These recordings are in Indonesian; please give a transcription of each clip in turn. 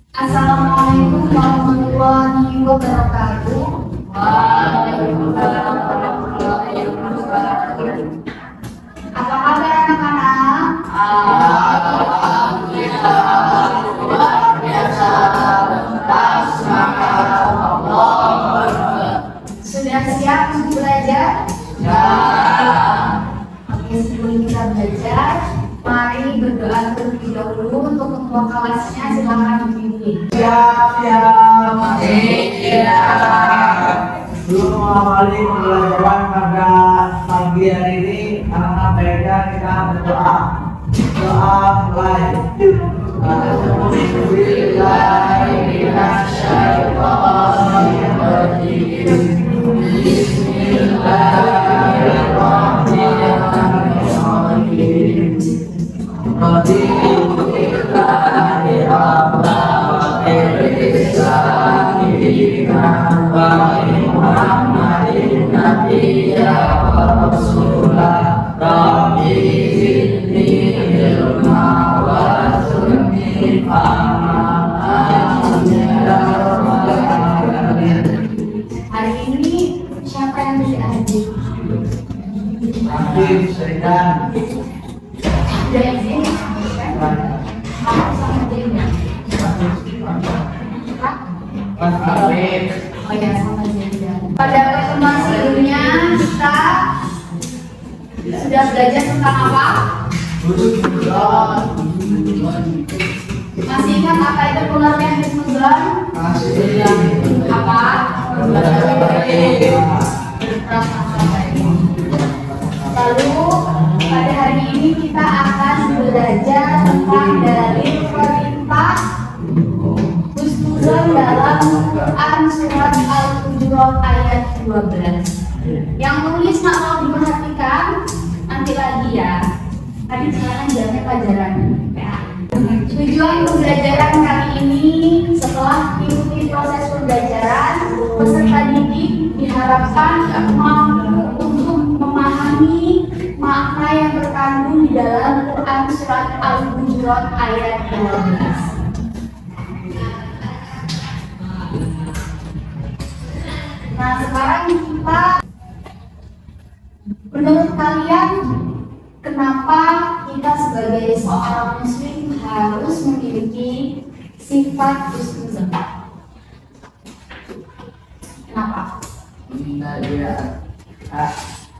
Assalamualaikum warahmatullahi wabarakatuh. Waalaikumsalam warahmatullahi wabarakatuh. Apa kabar anak-anak? Alhamdulillah, luar biasa, lengkap semangat, Allah. Sudah siap untuk belajar? Ya. Oke, sebelum kita belajar, mari berdoa terlebih dahulu untuk ketua kelasnya. Silakan dipimpin. Siap. Iya. Sebelum mengawali pembelajaran pada pagi hari ini, anak-anak baiknya kita berdoa. Doa mulai. Hari ini siapa yang beli adik? Nanti Saidan. Udah izin? Aku sama Zena. Hah? Mas Arif. Oh ya, sama Zena. Pada pertemuan sebelumnya kita sudah belajar tentang apa? Masih ingat apa itu pengertian husnuzon? Apa? Prasangka baik. Lalu pada hari ini kita akan belajar tentang dalil perintah husnuzon dalam Quran surat Al-Hujurat ayat 12. Yang tulis kalau diperhatikan nanti lagi ya. Tadi silakan jalannya pelajaran PA. Tujuan pembelajaran kali ini setelah mengikuti proses pembelajaran, peserta didik diharapkan mampu untuk memahami makna yang terkandung di dalam Quran surat Al-Hujurat ayat 12. Nah, sekarang kita, menurut kalian, kenapa kita sebagai seorang muslim harus memiliki sifat husnuzon? Kenapa? Menghindari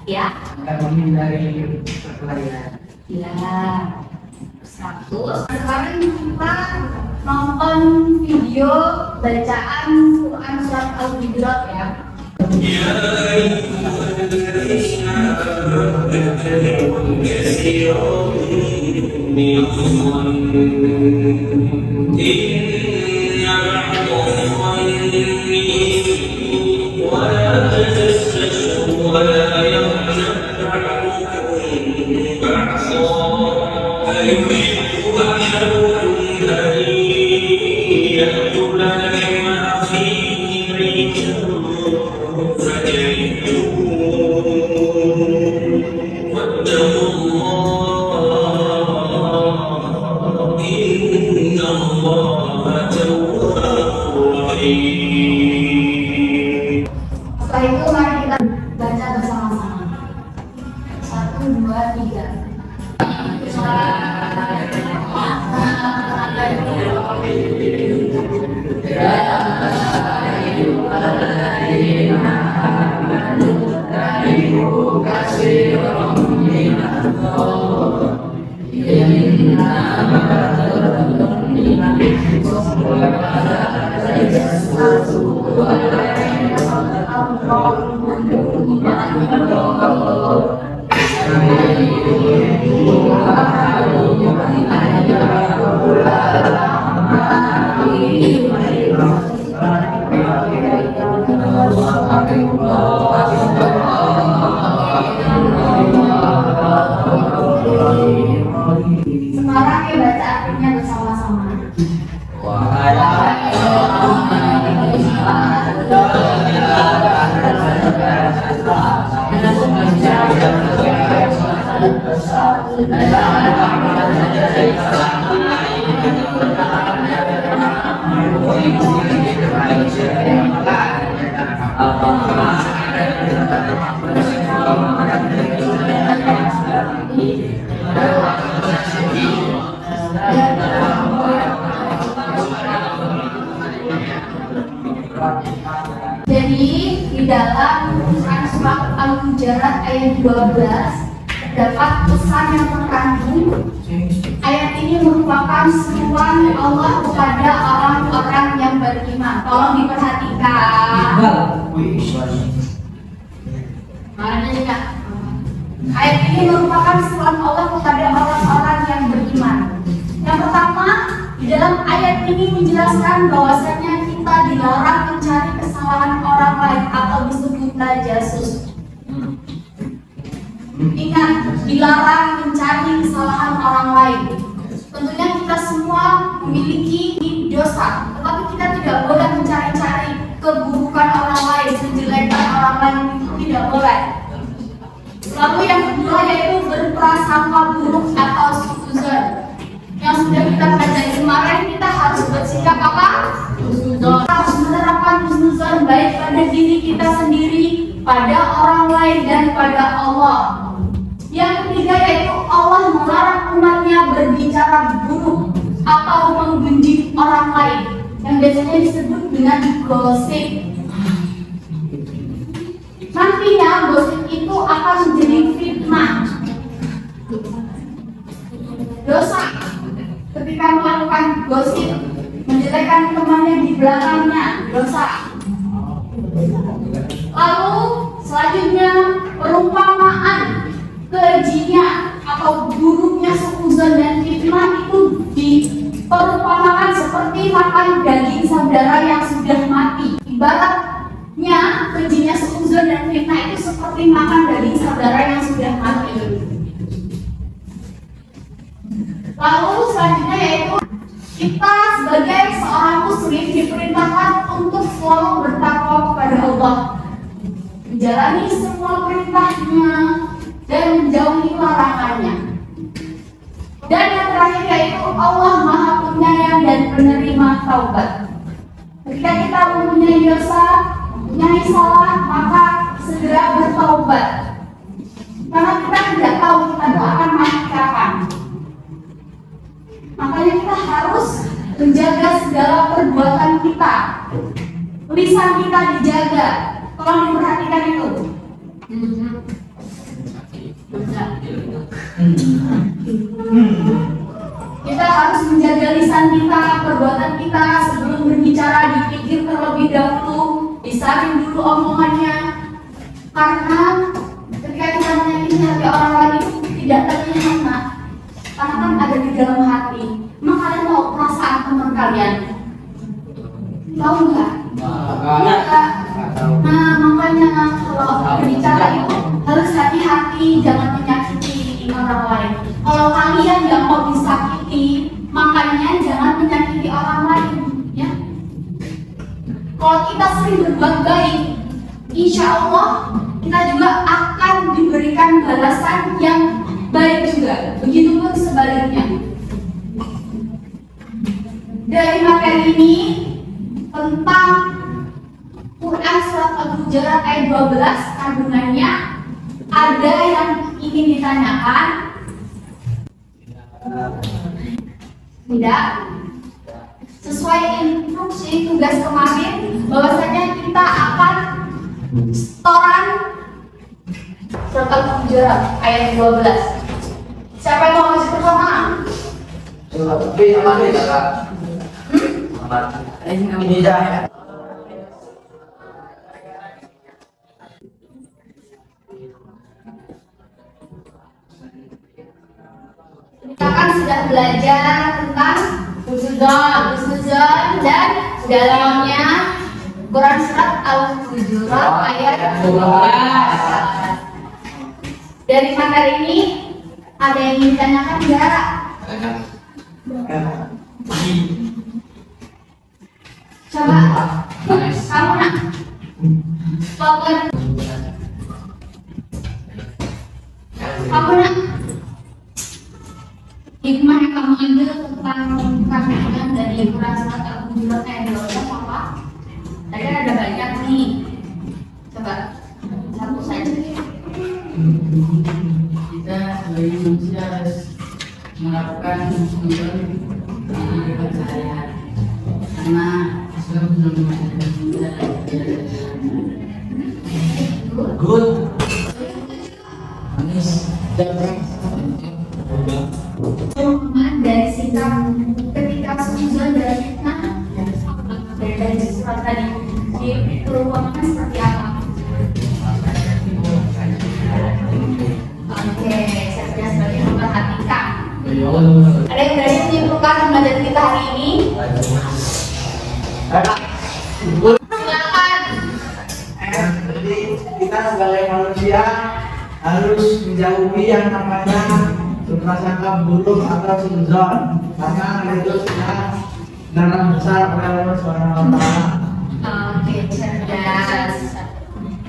Ya, menghindari perkelahian. ya. Satu. Sekarang kita nonton video bacaan Quran surat Al-Hujurat ya. Setelah itu mari kita baca bersama-sama. 1, 2, 3. Sekarang ya baca artinya bersama-sama. Jadi di dalam Quran surat Al-Hujurat ayat 12 terdapat pesan yang terkandung. Ayat ini merupakan seruan Allah kepada orang-orang yang beriman. Tolong diperhatikan. Mana juga? Ayat ini merupakan seruan Allah kepada orang-orang yang beriman. Yang pertama, di dalam ayat ini menjelaskan bahwasanya kita dilarang mencari kesalahan orang lain atau disebut tajasus. Ingat, dilarang mencari kesalahan orang lain. Tentunya kita semua memiliki dosa, tetapi kita tidak boleh mencari-cari keburukan orang lain, kejelekan orang lain, itu tidak boleh. Lalu yang kedua yaitu berprasangka buruk atau suzon. Yang sudah kita pelajari kemarin, kita harus bersikap apa? Husnuzon. Harus menerapkan husnuzon baik pada diri kita sendiri, pada orang lain dan pada Allah. Yang ketiga yaitu Allah melarang umatnya berbicara buruk atau menggunjing orang lain, yang biasanya disebut dengan gosip. Nantinya gosip itu akan menjadi fitnah, dosa. Ketika melakukan gosip, menjelekkan temannya di belakangnya, dosa. Lalu selanjutnya perumpamaan kejinya atau buruknya suuzon dan fitnah itu diperumpamakan seperti makan daging saudara yang sudah mati. Ibaratnya kejinya suuzon dan fitnah itu seperti makan daging saudara yang sudah mati. Lalu selanjutnya yaitu kita sebagai seorang muslim diperintahkan untuk selalu bertakwa kepada Allah, menjalani semua perintahnya dan menjauhi larangannya. Dan yang terakhir yaitu Allah Maha Penyayang dan penerima taubat. Ketika kita mempunyai dosa, mempunyai salah, maka segera bertaubat. Karena kita tidak tahu kita akan mati kapan. Makanya kita harus menjaga segala perbuatan kita. Lisan kita dijaga. Tolong diperhatikan itu. Kita harus menjaga lisan kita, perbuatan kita. Sebelum berbicara dipikir terlebih dahulu, disaring dulu omongannya. Karena ketika kita menyakiti hati orang lain itu tidak terlihat, karena kan ada di dalam hati. Emang kalian tahu perasaan teman kalian? Tahu nggak? Nah, makanya kalau berbicara itu harus hati-hati, jangan menyakiti orang lain. Kalau kalian yang mau disakiti, makanya jangan menyakiti orang lain, ya. Kalau kita sering berbuat baik, insya Allah kita juga akan diberikan balasan yang baik juga. Begitupun sebaliknya. Dari materi ini tentang Quran surat Al-Hujurat ayat 12 kandungannya, ada yang ingin ditanyakan? Tidak. Sesuai instruksi tugas kemarin, bahwasanya kita akan setoran surat Al-Hujurat ayat 12. Siapa yang mau masuk pertama? Ini dah. Kita kan sudah belajar tentang husnuzon dan dalamnya Quran surat Al-Hujurat ayat 12. Dari materi ini ada yang ingin ditanyakan enggak? Coba kamu nak kamu nak hikmah yang kamu ambil tentang kandungan dari Quran surat Al-Hujurat ayat 12 apa? Tadi kan ada banyak nih. Coba satu saja. Kita sebagai manusia harus melakukan husnuzon di kehidupan sehari-hari. Karena Islam belum mengajarkan kita good manis dan Dari sikap ketika suzon dari fitnah dari surat tadi di perumpamaan seperti apa? Oke, saya sudah sebagai memperhatikan. Ada yang berani menyimpulkan pembelajaran kita hari ini? Silakan. Jadi kita sebagai manusia harus menjauhi yang namanya prasangka buruk atau suzon, karena itu sudah dilarang besar oleh Allah Subhanahu wa Ta'ala. Oke, cerdas.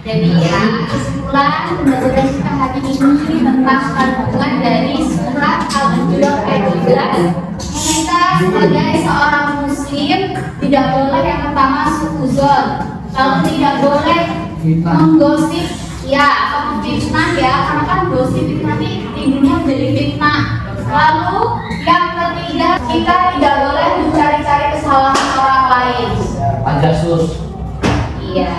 Jadi ya, kesimpulan pembelajaran kita hari ini tentang kandungan dari surat Al-Hujurat ayat 12. Kita sebagai seorang muslim tidak boleh yang pertama suzon, lalu tidak boleh menggosip ya, fitnah ya, karena kan gosip itu nanti timbulnya menjadi fitnah. Lalu yang ketiga, kita tidak boleh mencari-cari kesalahan orang lain. Pajasus. Iya.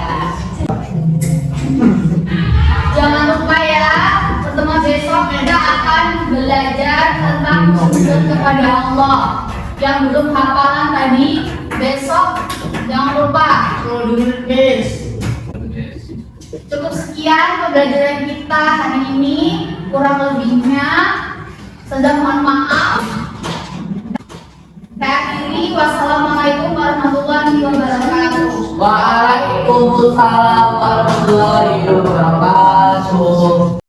Jangan lupa ya, pertemuan besok kita akan belajar tentang sujud kepada Allah. Yang belum hafalan tadi, besok jangan lupa. Cukup sekian pembelajaran kita hari ini, kurang lebihnya sedang mohon maaf. Saya akhiri, wassalamualaikum warahmatullahi wabarakatuh. Waalaikumsalam warahmatullahi wabarakatuh.